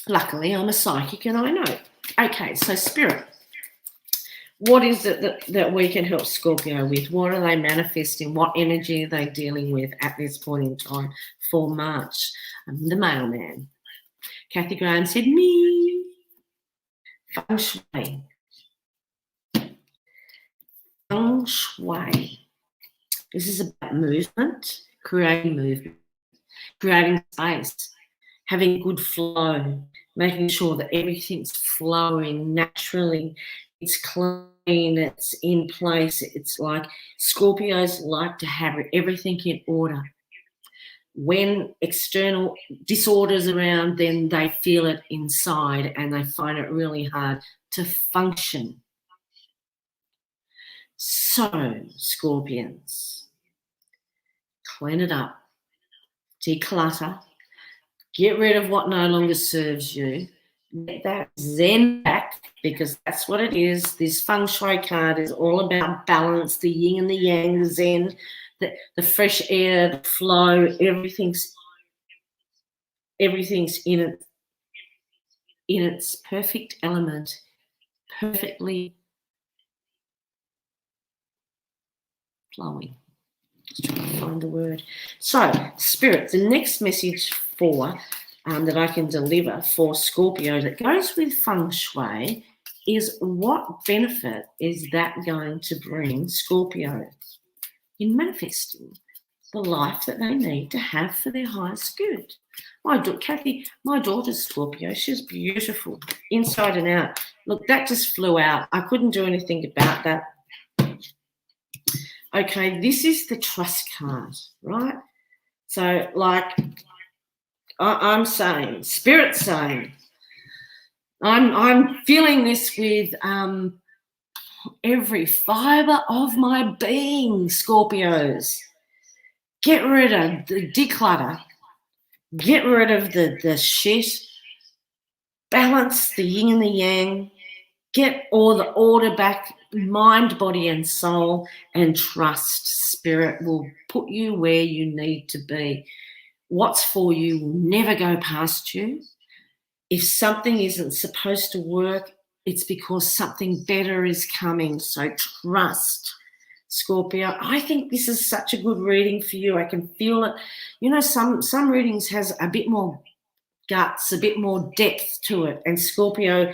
A: Luckily, I'm a psychic and I know. Okay, so Spirit. What is it that we can help Scorpio with? What are they manifesting? What energy are they dealing with at this point in time for March? I'm the mailman. Kathy Graham said, me. Feng Shui. Feng Shui. This is about movement, creating space, having good flow, making sure that everything's flowing naturally. It's clean, it's in place. It's like Scorpios like to have everything in order. when external disorders around, then they feel it inside and they find it really hard to function. So, Scorpions, clean it up, declutter, get rid of what no longer serves you, get that Zen back, because that's what it is. This feng shui card is all about balance, the yin and the yang, the Zen, the fresh air, the flow, everything's in its perfect element, perfectly flowing. Just trying to find the word. So, Spirit, the next message for that I can deliver for Scorpio that goes with feng shui is, what benefit is that going to bring Scorpio in manifesting the life that they need to have for their highest good? Kathy, my daughter's Scorpio. She's beautiful inside and out. Look, that just flew out. I couldn't do anything about that. Okay, this is the trust card, right? So, like I'm saying, Spirit's saying, I'm feeling this with every fibre of my being, Scorpios. Get rid of the declutter. Get rid of the shit. Balance the yin and the yang. Get all the order back, mind, body, and soul, and trust. Spirit will put you where you need to be. What's for you will never go past you. If something isn't supposed to work, it's because something better is coming. So trust, Scorpio. I think this is such a good reading for you. I can feel it. You know, some readings has a bit more guts, a bit more depth to it. And Scorpio,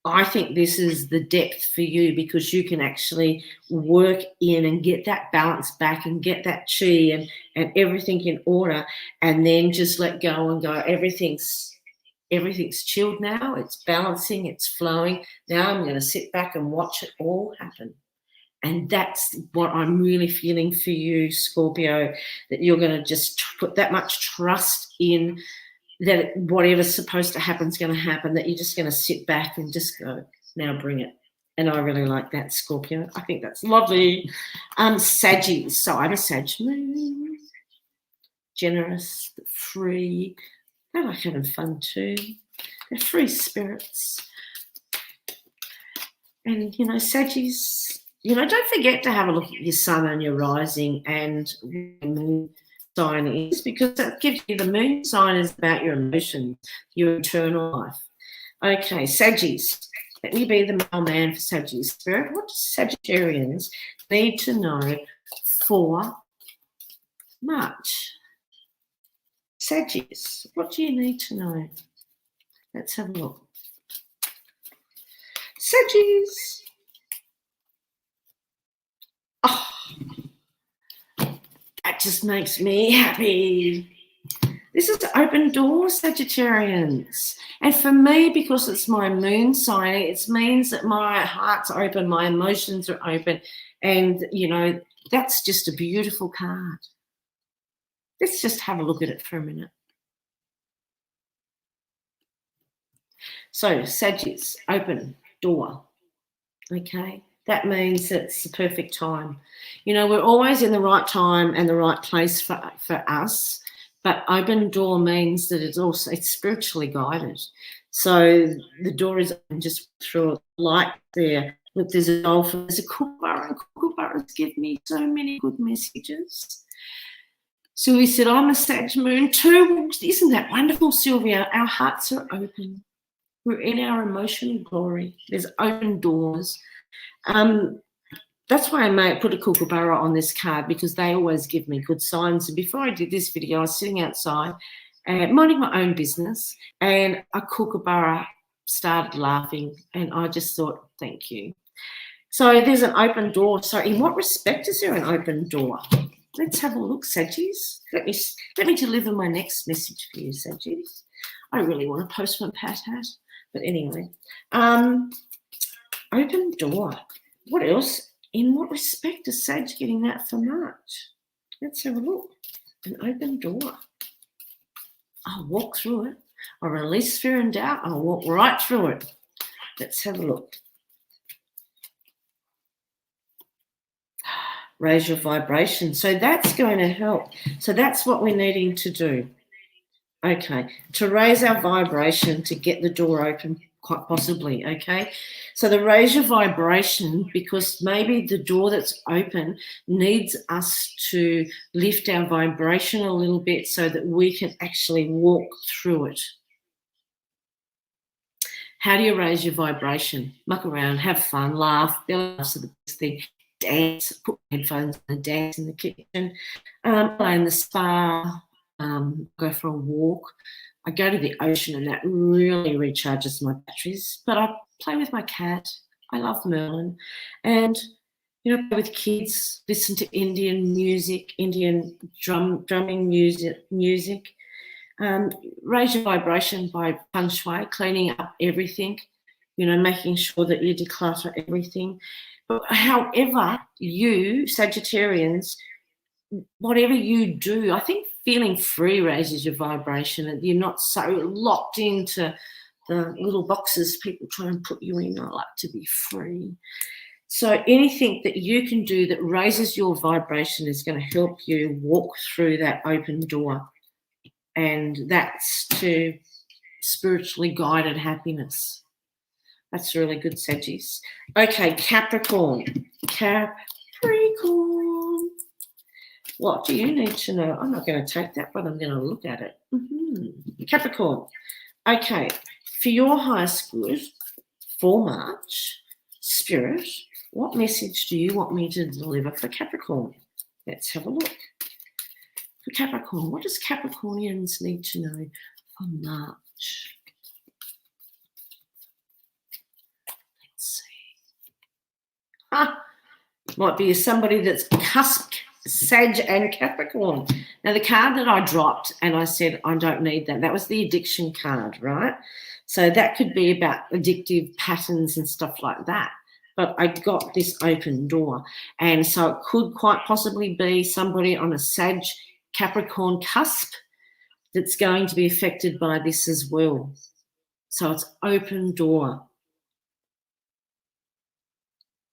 A: I think this is the depth for you, because you can actually work in and get that balance back and get that chi and everything in order, and then just let go and go. Everything's chilled now. It's balancing. It's flowing. Now I'm going to sit back and watch it all happen. And that's what I'm really feeling for you, Scorpio, that you're going to just put that much trust in that whatever's supposed to happen is going to happen, that you're just going to sit back and just go, now bring it. And I really like that, Scorpio. I think that's lovely. Saggies. So I'm a Sag moon. Generous, free. They like having fun too. They're free spirits. And, you know, Saggies, you know, don't forget to have a look at your sun and your rising and your moon sign is, because that gives you, the moon sign is about your emotions, your internal life. Okay, Saggies. Let me be the mailman for Saggies. Spirit, what do Sagittarians need to know for March? Saggies, what do you need to know? Let's have a look. Saggies. Oh, that just makes me happy. This is the open door, Sagittarians. And for me, because it's my moon sign, it means that my heart's open, my emotions are open. And, you know, that's just a beautiful card. Let's just have a look at it for a minute. So, Saggies, open door. Okay. That means it's the perfect time. You know, we're always in the right time and the right place for us, but open door means that it's spiritually guided. So the door is open just through light there. Look, there's a dolphin, there's a kookaburra, and kookaburras give me so many good messages. So we said, I'm a Sag moon too. Isn't that wonderful, Sylvia? Our hearts are open. We're in our emotional glory. There's open doors. That's why I might put a kookaburra on this card, because they always give me good signs. And before I did this video, I was sitting outside minding my own business, and a kookaburra started laughing, and I just thought, thank you. So there's an open door. So in what respect is there an open door? Let's have a look, Saggies. Let me deliver my next message for you, Saggies. I really want a postman Pat hat, but anyway. Open door. What else? In what respect is Sag getting that for March? Let's have a look. An open door. I'll walk through it. I'll release fear and doubt. I'll walk right through it. Let's have a look. Raise your vibration. So that's going to help. So that's what we're needing to do. Okay, to raise our vibration to get the door open, quite possibly, okay? So the raise your vibration, because maybe the door that's open needs us to lift our vibration a little bit so that we can actually walk through it. How do you raise your vibration? Muck around, have fun, laugh. Belly laughs are the best thing. Dance, put headphones on and dance in the kitchen, play in the spa, go for a walk. I go to the ocean and that really recharges my batteries. But I play with my cat. I love Merlin. And, you know, play with kids, listen to Indian music, Indian drumming music. Raise your vibration by feng shui, cleaning up everything, you know, making sure that you declutter everything. But however you, Sagittarians, whatever you do, I think feeling free raises your vibration, and you're not so locked into the little boxes people try and put you in. I like to be free. So anything that you can do that raises your vibration is going to help you walk through that open door. And that's to spiritually guided happiness. That's really good, Saggies. Okay, Capricorn. Capricorn. What do you need to know? I'm not going to take that, but I'm going to look at it. Capricorn. Okay, for your highest good for March, Spirit, what message do you want me to deliver for Capricorn? Let's have a look. For Capricorn, what does Capricornians need to know for March? Let's see. Might be somebody that's cusp, Sag and Capricorn. Now, the card that I dropped and I said, I don't need that, that was the addiction card, right? So that could be about addictive patterns and stuff like that. But I got this open door. And so it could quite possibly be somebody on a Sag Capricorn cusp that's going to be affected by this as well. So it's open door.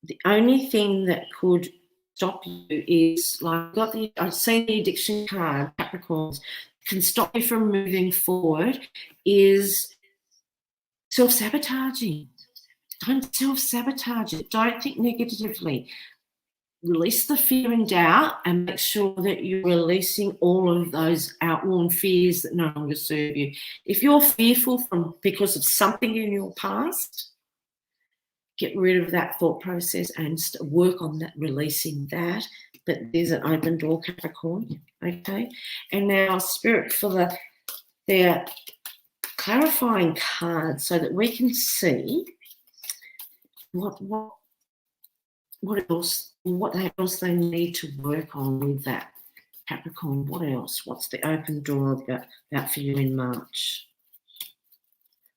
A: The only thing that could stop you is, like, I've seen the addiction card, Capricorns, can stop you from moving forward is self-sabotaging. Don't self-sabotage it. Don't think negatively. Release the fear and doubt and make sure that you're releasing all of those outworn fears that no longer serve you. If you're fearful because of something in your past, get rid of that thought process and work on that, releasing that. But there's an open door, Capricorn, okay? And now, Spirit, for their clarifying cards so that we can see what else they need to work on with that. Capricorn, what else? What's the open door about for you in March?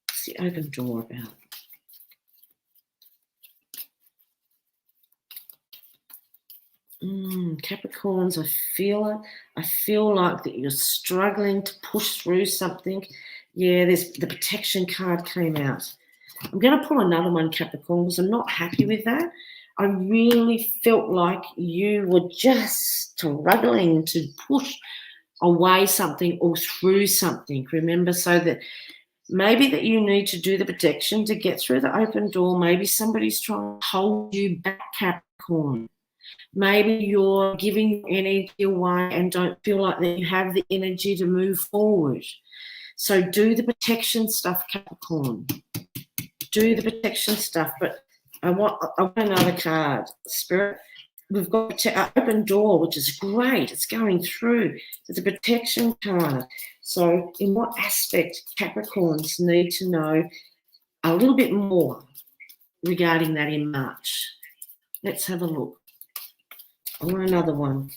A: What's the open door about? Capricorns, I feel it. I feel like that you're struggling to push through something. Yeah, there's the protection card came out. I'm going to pull another one, Capricorn, because I'm not happy with that. I really felt like you were just struggling to push away something or through something, remember? So that maybe that you need to do the protection to get through the open door. Maybe somebody's trying to hold you back, Capricorn. Maybe you're giving energy away and don't feel like that you have the energy to move forward. So do the protection stuff, Capricorn. Do the protection stuff. But I want another card, Spirit. We've got an open door, which is great. It's going through. It's a protection card. So in what aspect Capricorns need to know a little bit more regarding that in March? Let's have a look. I want another one.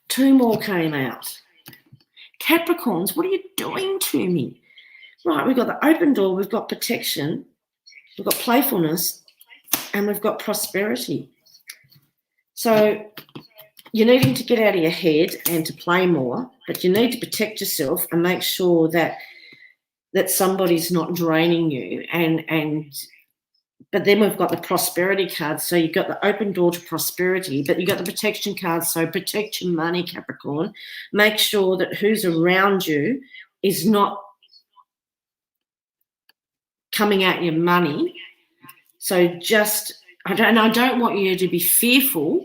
A: Two more came out. Capricorns, what are you doing to me? Right, we've got the open door, we've got protection, we've got playfulness, and we've got prosperity. So you're needing to get out of your head and to play more, but you need to protect yourself and make sure that somebody's not draining you. But then we've got the prosperity card. So you've got the open door to prosperity, but you've got the protection card. So protect your money, Capricorn. Make sure that who's around you is not coming at your money. So I don't want you to be fearful,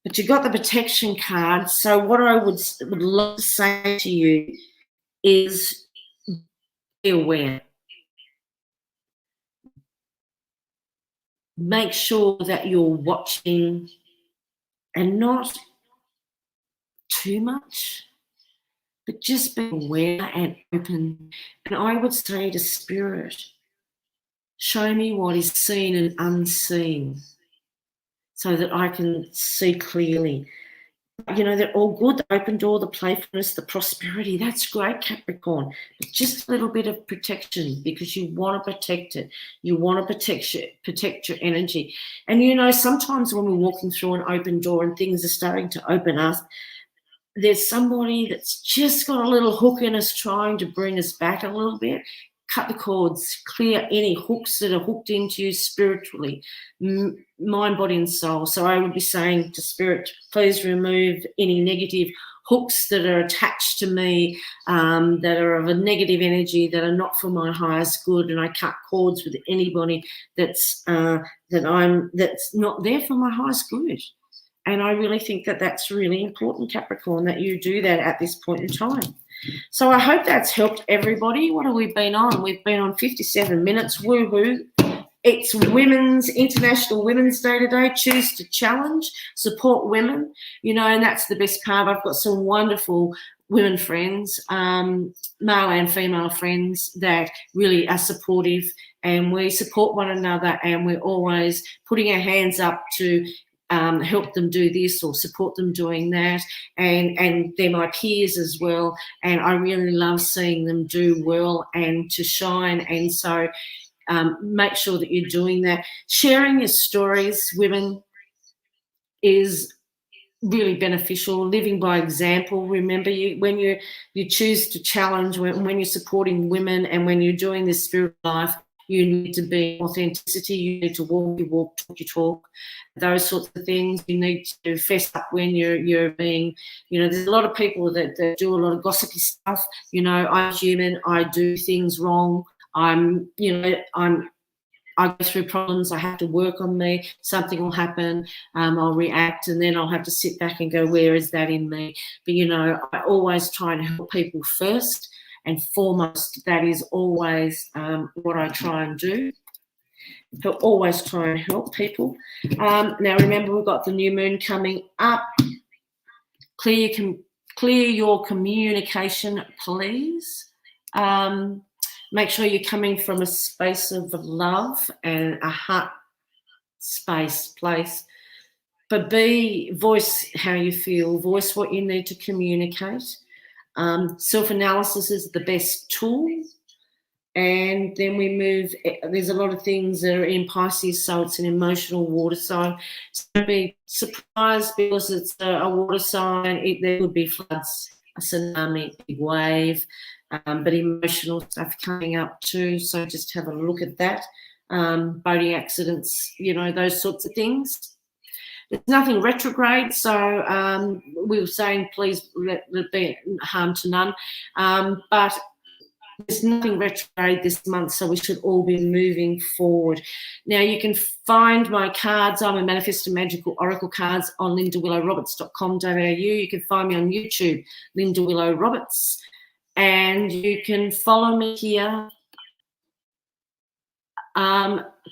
A: but you've got the protection card. So what I would love to say to you is be aware. Make sure that you're watching and not too much, but just be aware and open. And I would say to Spirit, show me what is seen and unseen so that I can see clearly. You know, they're all good, the open door, the playfulness, the prosperity. That's great, Capricorn. But just a little bit of protection, because you want to protect it. You want to protect your energy. And, you know, sometimes when we're walking through an open door and things are starting to open up, there's somebody that's just got a little hook in us trying to bring us back a little bit. Cut the cords, clear any hooks that are hooked into you spiritually, mind, body, and soul. So I would be saying to Spirit, please remove any negative hooks that are attached to me, that are of a negative energy, that are not for my highest good. And I cut cords with anybody that's not there for my highest good. And I really think that that's really important, Capricorn, that you do that at this point in time. So I hope that's helped everybody. What have we been on? We've been on 57 minutes. Woohoo. It's International Women's Day today. Choose to challenge, support women, you know, and that's the best part. I've got some wonderful women friends, male and female friends that really are supportive, and we support one another, and we're always putting our hands up to help them do this or support them doing that, and they're my peers as well, and I really love seeing them do well and to shine. And so make sure that you're doing that. Sharing your stories, women, is really beneficial. Living by example. Remember, when you choose to challenge, when you're supporting women and when you're doing this spiritual life, you need to be authenticity. You need to walk your walk, talk your talk, those sorts of things. You need to fess up when you're being, you know, there's a lot of people that do a lot of gossipy stuff. You know, I'm human. I do things wrong. I go through problems. I have to work on me. Something will happen. I'll react, and then I'll have to sit back and go, where is that in me? But, you know, I always try and help people first and foremost. That is always what I try and do. Always try and help people. Now, remember, we've got the new moon coming up. Clear your communication, please. Make sure you're coming from a space of love and a heart place. But voice how you feel, voice what you need to communicate. Self-analysis is the best tool. And then we move, there's a lot of things that are in Pisces, so it's an emotional water sign. So don't be surprised because it's a water sign. There could be floods, a tsunami, a big wave, but emotional stuff coming up too. So just have a look at that. Boating accidents, you know, those sorts of things. There's nothing retrograde, so we were saying please let be harm to none. But there's nothing retrograde this month, so we should all be moving forward. Now, you can find my cards. I'm a Manifestor Magical Oracle cards on lindawillowroberts.com.au. You can find me on YouTube, Linda Willow Roberts, and you can follow me here.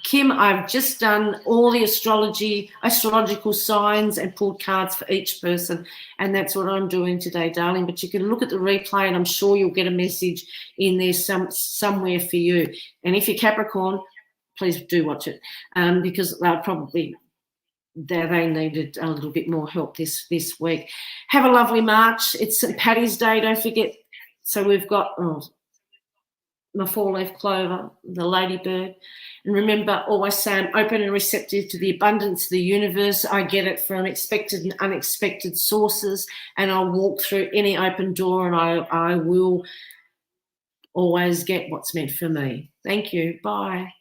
A: Kim, I've just done all the astrological signs and pulled cards for each person, and that's what I'm doing today, darling. But you can look at the replay, and I'm sure you'll get a message in there somewhere for you. And if you're Capricorn, please do watch it, because they needed a little bit more help this week. Have a lovely March. It's St. Paddy's Day, don't forget. So we've got my four-leaf clover, the ladybird. And remember, always say I'm open and receptive to the abundance of the universe. I get it from expected and unexpected sources, and I'll walk through any open door, and I will always get what's meant for me. Thank you. Bye.